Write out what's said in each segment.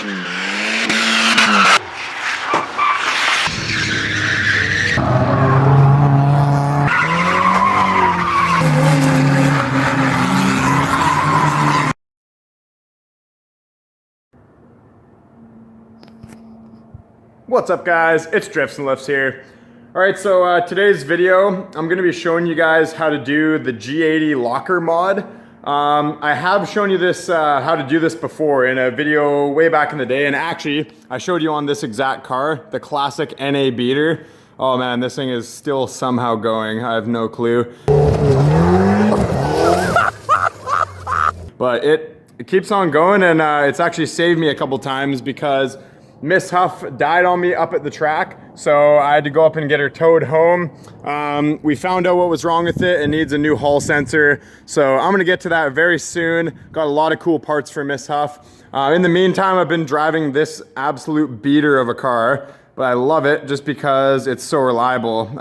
What's up guys, it's Drifts and Lifts here. Alright, so today's video, I'm going to be showing you guys how to do the G80 locker mod. I have shown you this, how to do this before in a video way back in the day, and actually I showed you on this exact car, the classic NA beater. Oh man, this thing is still somehow going, I have no clue. But it keeps on going, and it's actually saved me a couple times because Miss Huff died on me up at the track, so I had to go up and get her towed home. We found out what was wrong with it. It needs a new hall sensor, so I'm gonna get to that very soon. Got a lot of cool parts for Miss Huff. In the meantime, I've been driving this absolute beater of a car, but I love it just because it's so reliable.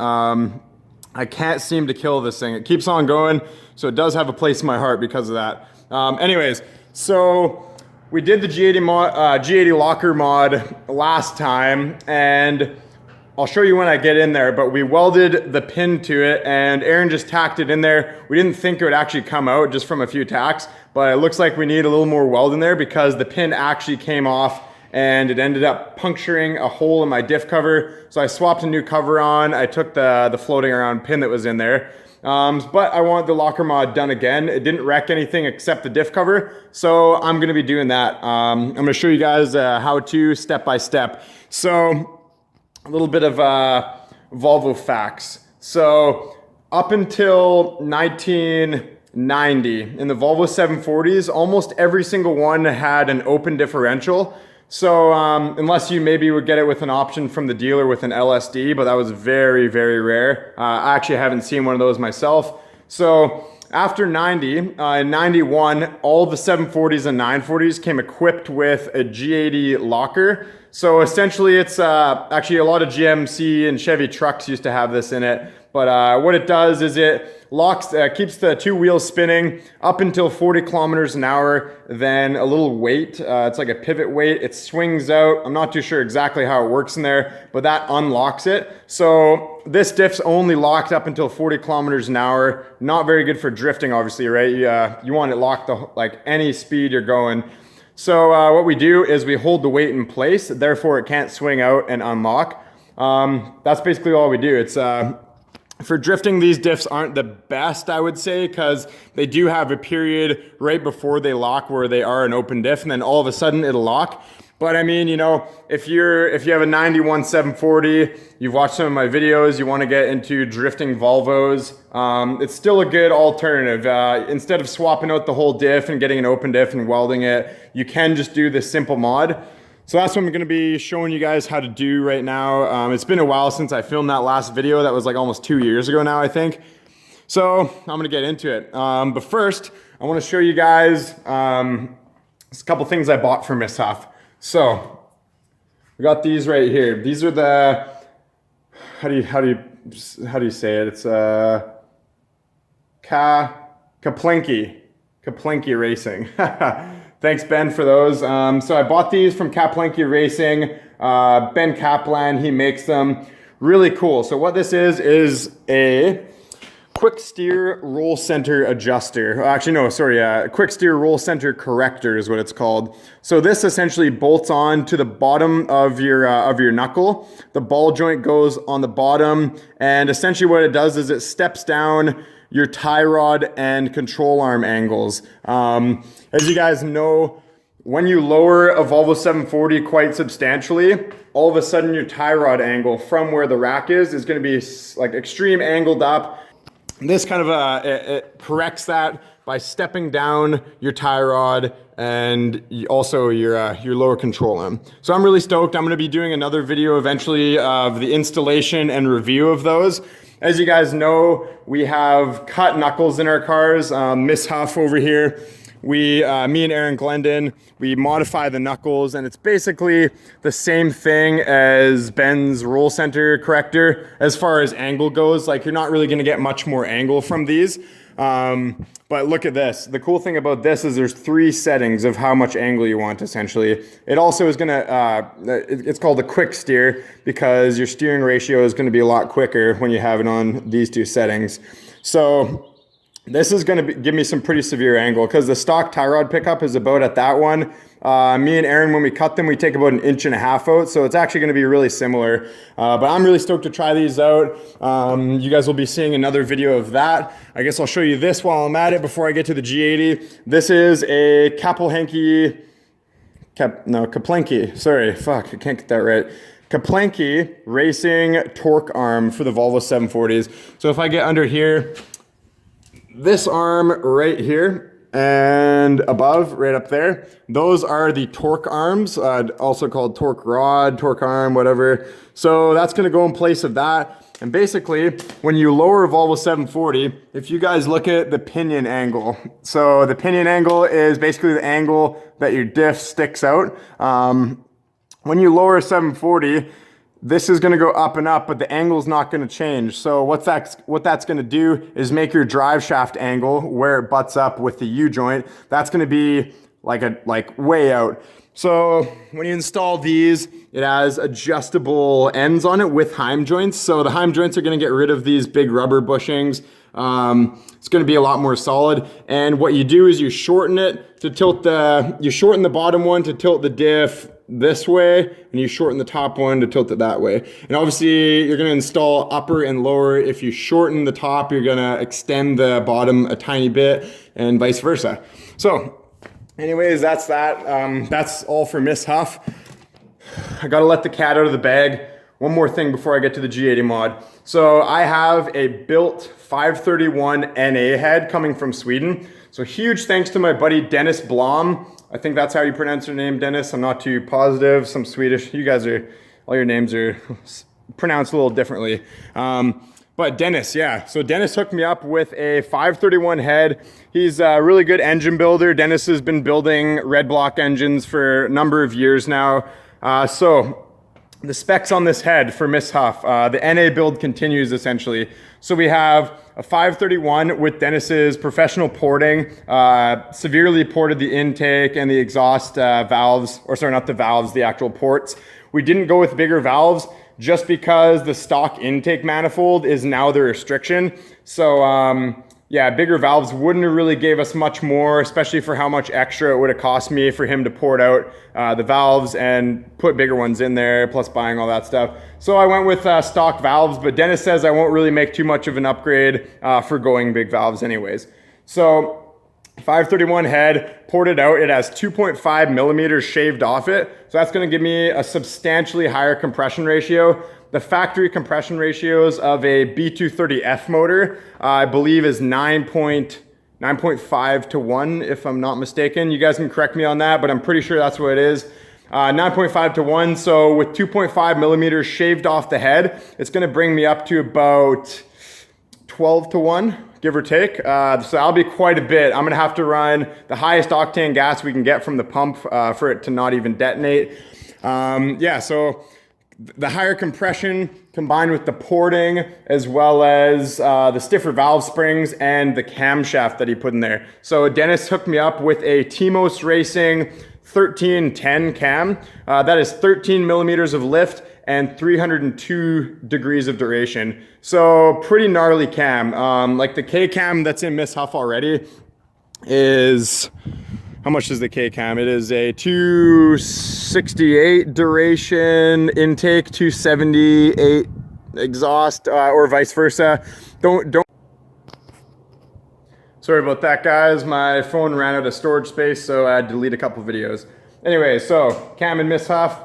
I can't seem to kill this thing. It keeps on going, so it does have a place in my heart because of that. Anyways, so we did the G80 locker mod last time, and I'll show you when I get in there, but we welded the pin to it and Aaron just tacked it in there. We didn't think it would actually come out just from a few tacks, but it looks like we need a little more weld in there because the pin actually came off and it ended up puncturing a hole in my diff cover. So I swapped a new cover on. I took the floating around pin that was in there. But I want the locker mod done again. It didn't wreck anything except the diff cover, so I'm going to be doing that. I'm going to show you guys how to step by step. So a little bit of Volvo facts. So up until 1990 in the Volvo 740s, almost every single one had an open differential. So unless you maybe would get it with an option from the dealer with an LSD, but that was very, very rare. I actually haven't seen one of those myself. So after 90, in 91, all the 740s and 940s came equipped with a G80 locker. So essentially it's actually a lot of GMC and Chevy trucks used to have this in it. But what it does is it locks, keeps the two wheels spinning up until 40 kilometers an hour, then a little weight, it's like a pivot weight, it swings out. I'm not too sure exactly how it works in there, but that unlocks it. So this diff's only locked up until 40 kilometers an hour. Not very good for drifting, obviously, right? You want it locked like any speed you're going. So what we do is we hold the weight in place, therefore it can't swing out and unlock. That's basically all we do. It's for drifting, these diffs aren't the best, I would say, because they do have a period right before they lock where they are an open diff, and then all of a sudden it'll lock. But I mean, you know, if you have a 91 740, you've watched some of my videos, you want to get into drifting Volvos, it's still a good alternative. Instead of swapping out the whole diff and getting an open diff and welding it, you can just do this simple mod. So that's what I'm going to be showing you guys how to do right now. It's been a while since I filmed that last video. That was like almost 2 years ago now, I think. So I'm going to get into it. But first, I want to show you guys a couple things I bought for Miss Huff. So we got these right here. These are the, how do you say it? It's Kaplenki Racing. Thanks, Ben, for those. So I bought these from Kaplenki Racing. Ben Kaplan, he makes them. Really cool. So what this is a quick steer roll center adjuster. Actually, no, sorry. Quick steer roll center corrector is what it's called. So this essentially bolts on to the bottom of your knuckle. The ball joint goes on the bottom, and essentially what it does is it steps down your tie rod and control arm angles. As you guys know, when you lower a Volvo 740 quite substantially, all of a sudden your tie rod angle from where the rack is going to be like extreme angled up. This kind of it corrects that by stepping down your tie rod and also your lower control arm. So I'm really stoked. I'm going to be doing another video eventually of the installation and review of those. As you guys know, we have cut knuckles in our cars. Miss Huff over here, me and Aaron Glendon, we modify the knuckles, and it's basically the same thing as Ben's roll center corrector as far as angle goes. Like, you're not really going to get much more angle from these. But look at this. The cool thing about this is there's 3 settings of how much angle you want, essentially. It also is gonna, it's called a quick steer because your steering ratio is gonna be a lot quicker when you have it on these 2 settings. So this is gonna give me some pretty severe angle because the stock tie rod pickup is about at that one. Me and Aaron, when we cut them, we take about 1.5 inches out, so it's actually gonna be really similar. But I'm really stoked to try these out. You guys will be seeing another video of that. I guess I'll show you this while I'm at it before I get to the G80. This is a Kaplanke, sorry, fuck, I can't get that right. Kaplanke Racing Torque Arm for the Volvo 740s. So if I get under here, this arm right here, and above, right up there, those are the torque arms, also called torque rod, torque arm, whatever. So that's gonna go in place of that. And basically, when you lower a Volvo 740, if you guys look at the pinion angle, so the pinion angle is basically the angle that your diff sticks out. When you lower a 740, this is gonna go up and up, but the angle's not gonna change. So what that's gonna do is make your drive shaft angle where it butts up with the U-joint, that's gonna be like way out. So when you install these, it has adjustable ends on it with heim joints. So the heim joints are gonna get rid of these big rubber bushings. It's gonna be a lot more solid. And what you do is you shorten it to tilt you shorten the bottom one to tilt the diff this way, and you shorten the top one to tilt it that way. And obviously you're gonna install upper and lower. If you shorten the top, you're gonna extend the bottom a tiny bit and vice versa. So anyways, that's that. That's all for Miss Huff. I gotta let the cat out of the bag. One more thing before I get to the G80 mod. So I have a built 531 NA head coming from Sweden. So huge thanks to my buddy Dennis Blom. I think that's how you pronounce your name, Dennis. I'm not too positive. Some Swedish. You guys are, all your names are pronounced a little differently. But Dennis, yeah. So Dennis hooked me up with a 531 head. He's a really good engine builder. Dennis has been building red block engines for a number of years now. So the specs on this head for Miss Huff, the NA build continues essentially. So we have a 531 with Dennis's professional porting, severely ported the intake and the exhaust valves, or sorry, not the valves, the actual ports. We didn't go with bigger valves just because the stock intake manifold is now the restriction. So yeah, bigger valves wouldn't have really gave us much more, especially for how much extra it would have cost me for him to port out the valves and put bigger ones in there, plus buying all that stuff. So I went with stock valves, but Dennis says I won't really make too much of an upgrade for going big valves anyways. So 531 head, ported out, it has 2.5 millimeters shaved off it. So that's gonna give me a substantially higher compression ratio. The factory compression ratios of a B230F motor, I believe is 9.5 to 1, if I'm not mistaken. You guys can correct me on that, but I'm pretty sure that's what it is. 9.5 to 1, so with 2.5 millimeters shaved off the head, it's gonna bring me up to about 12 to 1, give or take. So that'll be quite a bit. I'm gonna have to run the highest octane gas we can get from the pump for it to not even detonate. Yeah, so the higher compression combined with the porting, as well as the stiffer valve springs and the camshaft that he put in there. So Dennis hooked me up with a Timos Racing 1310 cam. That is 13 millimeters of lift and 302 degrees of duration. So pretty gnarly cam. Like the K cam that's in Miss Huff already is, how much is the K cam? It is a 268 duration intake, 278 exhaust, or vice versa. Don't. Sorry about that, guys. My phone ran out of storage space, so I had to delete a couple videos. Anyway, so cam and Miss Huff.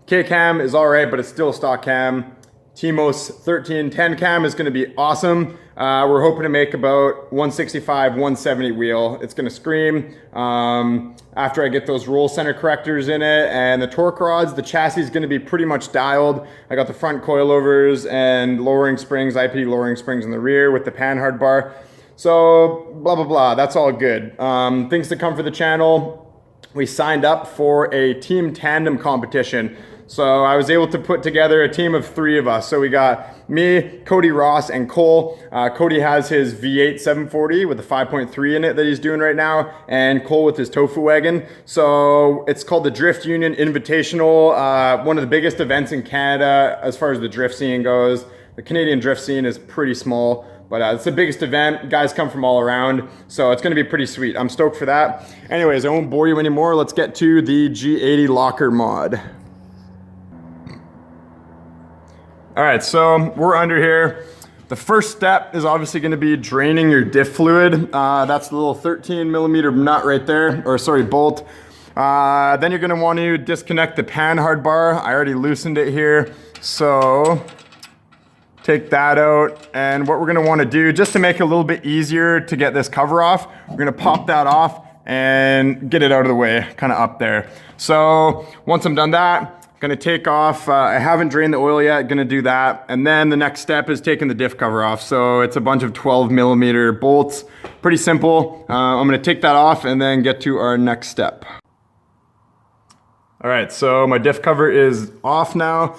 K cam is all right, but it's still a stock cam. Timos 1310 cam is gonna be awesome. We're hoping to make about 165, 170 wheel. It's gonna scream. After I get those roll center correctors in it and the torque rods, the chassis is gonna be pretty much dialed. I got the front coilovers and lowering springs, IPD lowering springs in the rear with the panhard bar. So blah, blah, blah, that's all good. Things to come for the channel. We signed up for a team tandem competition. So I was able to put together a team of 3 of us. So we got me, Cody, Ross, and Cole. Cody has his V8 740 with a 5.3 in it that he's doing right now, and Cole with his tofu wagon. So it's called the Drift Union Invitational, one of the biggest events in Canada as far as the drift scene goes. The Canadian drift scene is pretty small, but it's the biggest event. Guys come from all around, so it's gonna be pretty sweet. I'm stoked for that. Anyways, I won't bore you anymore. Let's get to the G80 locker mod. All right, so we're under here. The first step is obviously gonna be draining your diff fluid. That's the little 13 millimeter nut right there, or sorry, bolt. Then you're gonna want to disconnect the pan hard bar. I already loosened it here, so take that out. And what we're gonna wanna do, just to make it a little bit easier to get this cover off, we're gonna pop that off and get it out of the way, kind of up there. So once I'm done that, gonna take off, I haven't drained the oil yet, gonna do that. And then the next step is taking the diff cover off. So it's a bunch of 12 millimeter bolts, pretty simple. I'm gonna take that off and then get to our next step. All right, so my diff cover is off now.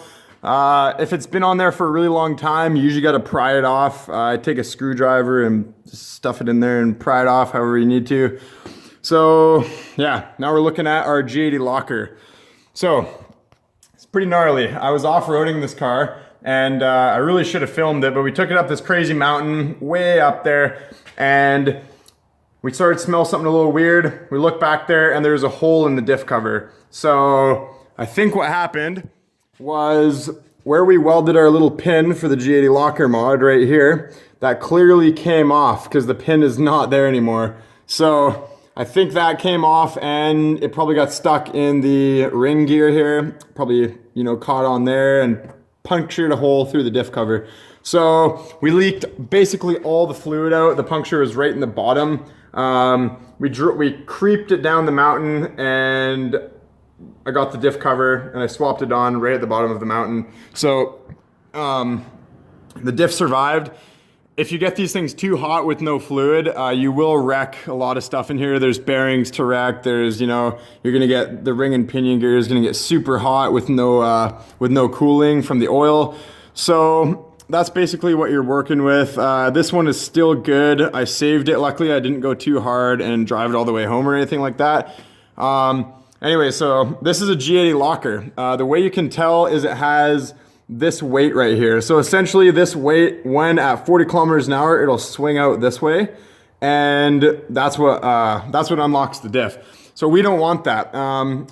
If it's been on there for a really long time, you usually gotta pry it off. I take a screwdriver and just stuff it in there and pry it off however you need to. So yeah, now we're looking at our G80 locker. So it's pretty gnarly. I was off-roading this car and I really should have filmed it, but we took it up this crazy mountain way up there and we started to smell something a little weird. We looked back there and there's a hole in the diff cover. So I think what happened was where we welded our little pin for the G80 locker mod right here, that clearly came off because the pin is not there anymore. So I think that came off and it probably got stuck in the ring gear here, probably, you know, caught on there and punctured a hole through the diff cover. So we leaked basically all the fluid out. The puncture was right in the bottom. We creeped it down the mountain and I got the diff cover and I swapped it on right at the bottom of the mountain. So the diff survived. If you get these things too hot with no fluid, you will wreck a lot of stuff in here. There's bearings to wreck. There's, you know, you're gonna get the ring and pinion gear is gonna get super hot with no cooling from the oil. So that's basically what you're working with. This one is still good. I saved it. Luckily, I didn't go too hard and drive it all the way home or anything like that. Anyway, so this is a G80 locker. The way you can tell is it has this weight right here. So essentially this weight, when at 40 kilometers an hour, it'll swing out this way. And that's what unlocks the diff. So we don't want that.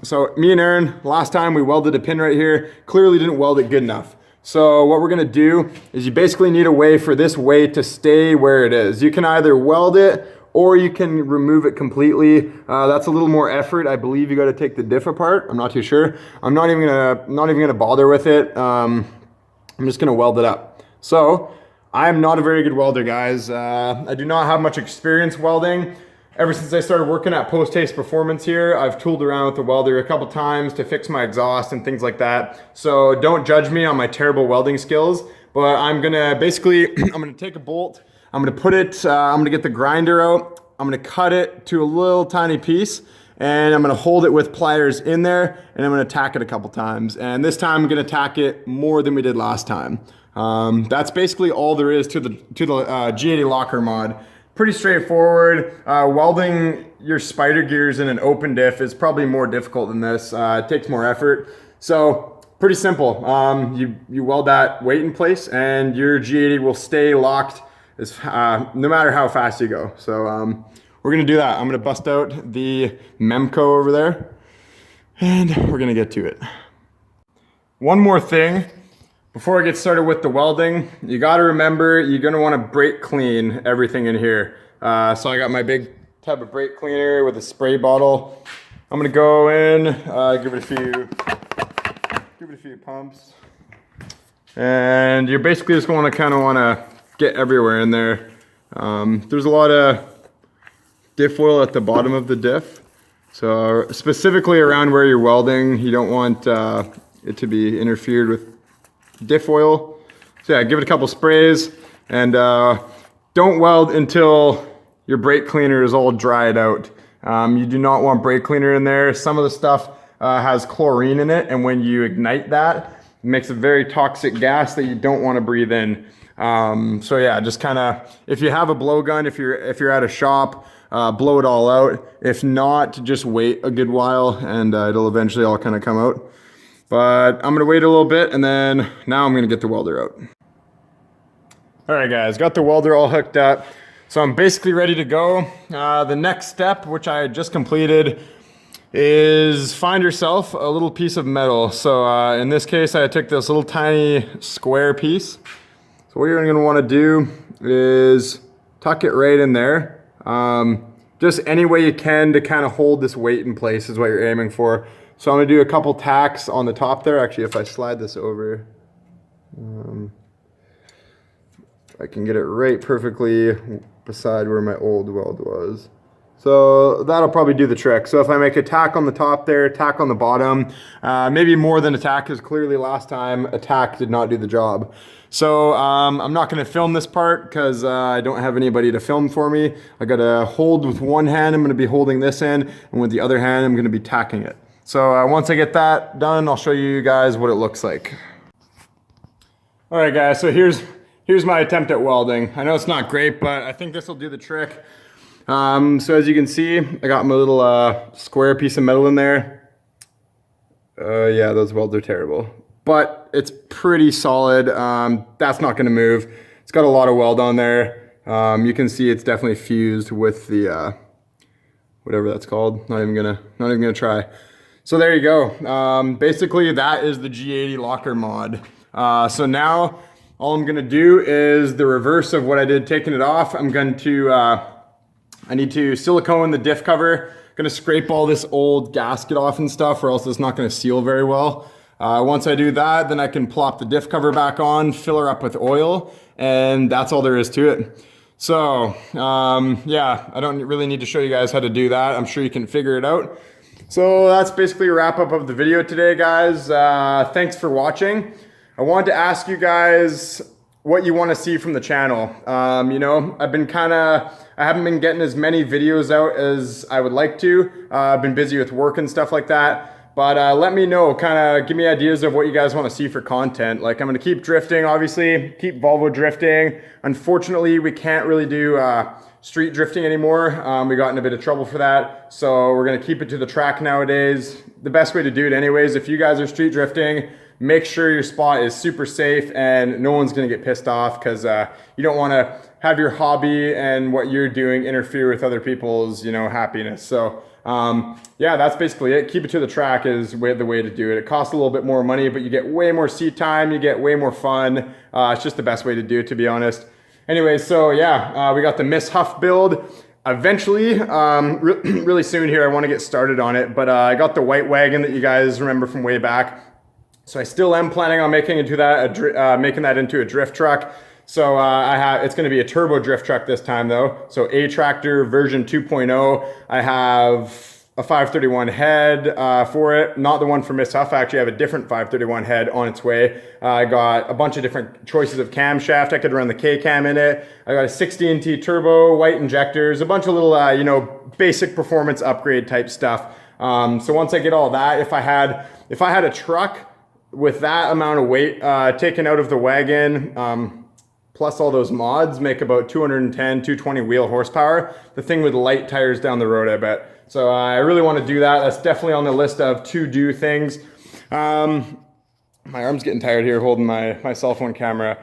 So me and Aaron, last time we welded a pin right here, clearly didn't weld it good enough. So what we're gonna do is you basically need a way for this weight to stay where it is. You can either weld it or you can remove it completely. That's a little more effort. I believe you got to take the diff apart. I'm not too sure. I'm not even gonna bother with it. I'm just gonna weld it up. So I'm not a very good welder, guys. I do not have much experience welding. Ever since I started working at Post Haste Performance here, I've tooled around with the welder a couple times to fix my exhaust and things like that. So don't judge me on my terrible welding skills, but I'm gonna basically, I'm gonna take a bolt, I'm gonna put it, I'm gonna get the grinder out, I'm gonna cut it to a little tiny piece, and I'm gonna hold it with pliers in there, and I'm gonna tack it a couple times. And this time I'm gonna tack it more than we did last time. That's basically all there is to the G80 locker mod. Pretty straightforward. Welding your spider gears in an open diff is probably more difficult than this. It takes more effort. So pretty simple. You weld that weight in place and your G80 will stay locked no matter how fast you go. So we're gonna do that. I'm gonna bust out the Memco over there and we're gonna get to it. One more thing. Before I get started with the welding, you gotta remember you're gonna wanna brake clean everything in here. So I got my big tub of brake cleaner with a spray bottle. I'm gonna go in, give it a few pumps. And you're basically just gonna wanna get everywhere in there. There's a lot of diff oil at the bottom of the diff. So specifically around where you're welding, you don't want it to be interfered with diff oil. So yeah, give it a couple sprays and don't weld until your brake cleaner is all dried out. You do not want brake cleaner in there. Some of the stuff has chlorine in it, and when you ignite that, it makes a very toxic gas that you don't want to breathe in. So yeah, just kind of, if you have a blowgun, if you're at a shop, blow it all out. If not, just wait a good while, and it'll eventually all kind of come out. But I'm gonna wait a little bit, and then now I'm gonna get the welder out. All right, guys, got the welder all hooked up. So I'm basically ready to go. The next step, which I just completed, is find yourself a little piece of metal. So in this case, I took this little tiny square piece. So what you're gonna wanna do is tuck it right in there. Just any way you can to kind of hold this weight in place is what you're aiming for. So I'm gonna do a couple tacks on the top there. Actually, if I slide this over, I can get it right perfectly beside where my old weld was. So that'll probably do the trick. So if I make a tack on the top there, tack on the bottom, maybe more than a tack, because clearly last time a tack did not do the job. So I'm not gonna film this part because I don't have anybody to film for me. I gotta hold with one hand, I'm gonna be holding this end, and with the other hand, I'm gonna be tacking it. So once I get that done, I'll show you guys what it looks like. All right, guys, so here's my attempt at welding. I know it's not great, but I think this will do the trick. So as you can see, I got my little square piece of metal in there. Yeah, those welds are terrible, but it's pretty solid. That's not gonna move. It's got a lot of weld on there. You can see it's definitely fused with the, whatever that's called. Not even gonna try. So there you go. Basically that is the G80 locker mod. So now all I'm gonna do is the reverse of what I did taking it off. I'm going to, I need to silicone the diff cover. I'm gonna scrape all this old gasket off and stuff, or else it's not gonna seal very well. Once I do that, then I can plop the diff cover back on, fill her up with oil, and that's all there is to it. So yeah, I don't really need to show you guys how to do that. I'm sure you can figure it out. So that's basically a wrap up of the video today, guys. Thanks for watching. I wanted to ask you guys what you want to see from the channel. You know, I haven't been getting as many videos out as I would like to. I've been busy with work and stuff like that. But let me know, kind of give me ideas of what you guys want to see for content. Like, I'm going to keep drifting, obviously, keep Volvo drifting. Unfortunately, we can't really do street drifting anymore. We got in a bit of trouble for that. So we're going to keep it to the track nowadays. The best way to do it anyways, if you guys are street drifting, make sure your spot is super safe and no one's going to get pissed off, because you don't want to have your hobby and what you're doing interfere with other people's, you know, happiness. So yeah, that's basically it. Keep it to the track is the way to do it. It costs a little bit more money, but you get way more seat time, you get way more fun. It's just the best way to do it, to be honest. Anyway, so yeah, we got the Miss Huff build. Eventually, really soon here, I want to get started on it, but I got the white wagon that you guys remember from way back. So I still am planning on making that into a drift truck. So it's going to be a turbo drift truck this time though. So A tractor version 2.0. I have a 531 head for it, not the one for Miss Huff. I actually have a different 531 head on its way. I got a bunch of different choices of camshaft. I could run the K-cam in it. I got a 16T turbo, white injectors, a bunch of little, you know, basic performance upgrade type stuff. So once I get all that, if I had a truck with that amount of weight taken out of the wagon, plus all those mods, make about 210, 220 wheel horsepower. The thing with light tires down the road, I bet. So I really want to do that. That's definitely on the list of to-do things. My arm's getting tired here holding my cell phone camera.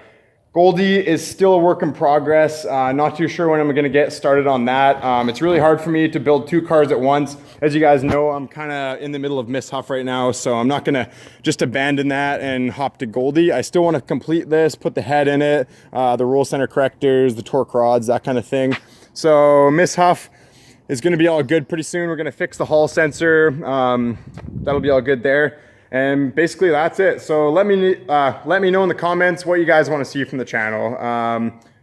Goldie is still a work in progress. Not too sure when I'm gonna get started on that. It's really hard for me to build two cars at once. As you guys know, I'm kind of in the middle of Miss Huff right now, so I'm not gonna just abandon that and hop to Goldie. I still wanna complete this, put the head in it, the roll center correctors, the torque rods, that kind of thing. So Miss Huff is gonna be all good pretty soon. We're gonna fix the Hall sensor. That'll be all good there. And basically that's it. So let me know in the comments what you guys want to see from the channel.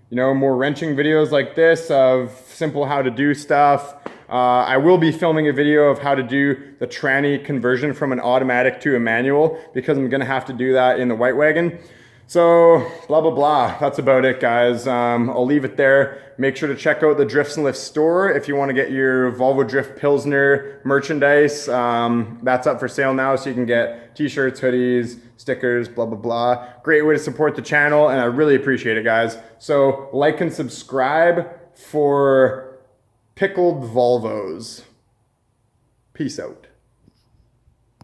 You know, more wrenching videos like this of simple how to do stuff. I will be filming a video of how to do the tranny conversion from an automatic to a manual, because I'm gonna have to do that in the white wagon. So blah, blah, blah. That's about it, guys. I'll leave it there. Make sure to check out the Drifts and Lifts store if you want to get your Volvo Drift Pilsner merchandise. That's up for sale now, so you can get t-shirts, hoodies, stickers, blah, blah, blah. Great way to support the channel, and I really appreciate it, guys. So like and subscribe for pickled Volvos. Peace out.